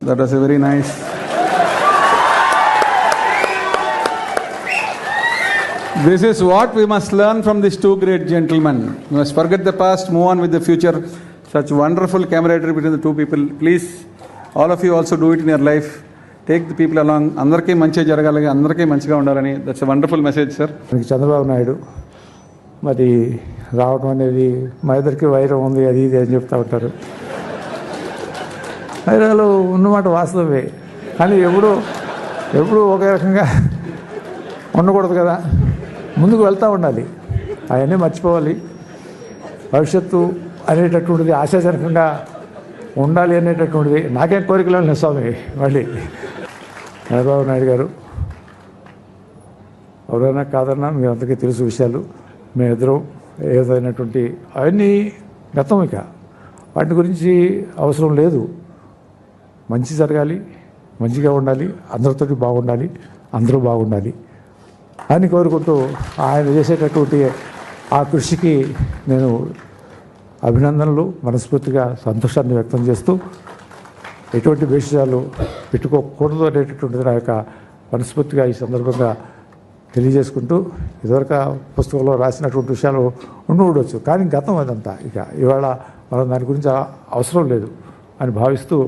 That was a very nice. This is what we must learn from these two great gentlemen. We must forget the past, move on with the future. Such wonderful camaraderie between the two people. Please, all of you also do it in your life. Take the people along. Andarki manchi jaragalagi, andarki manchiga undalani. That's a wonderful message, sir. Chandrababu Naidu మరి రావడం అనేది మా ఇద్దరికి వైరం ఉంది అది ఇది అని చెప్తూ ఉంటారు. వైరాలు ఉన్నమాట వాస్తవమే, కానీ ఎప్పుడు ఒకే రకంగా ఉండకూడదు కదా. ముందుకు వెళ్తూ ఉండాలి, అవన్నీ మర్చిపోవాలి. భవిష్యత్తు అనేటటువంటిది ఆశాజనకంగా ఉండాలి అనేటటువంటిది నాకేం కోరికలు లేదు స్వామి. మళ్ళీ చంద్రబాబు నాయుడు గారు ఎవరైనా కాదన్నా మీ అందరికీ తెలుసు విషయాలు. మేమిద్దరం ఏదైనటువంటి అవన్నీ గతం, ఇక వాటి గురించి అవసరం లేదు. మంచి జరగాలి, మంచిగా ఉండాలి, అందరితోటి బాగుండాలి, అందరూ బాగుండాలి అని కోరుకుంటూ ఆయన చేసేటటువంటి ఆ కృషికి నేను అభినందనలు, మనస్ఫూర్తిగా సంతోషాన్ని వ్యక్తం చేస్తూ ఎటువంటి విషయాలు పెట్టుకోకూడదు అనేటటువంటిది నా యొక్క మనస్ఫూర్తిగా ఈ సందర్భంగా తెలియజేసుకుంటూ, ఇదివరకు పుస్తకంలో రాసినటువంటి విషయాలు ఉండవచ్చు, కానీ గతం అదంతా. ఇక ఇవాళ మనం దాని గురించి అవసరం లేదు అని భావిస్తూ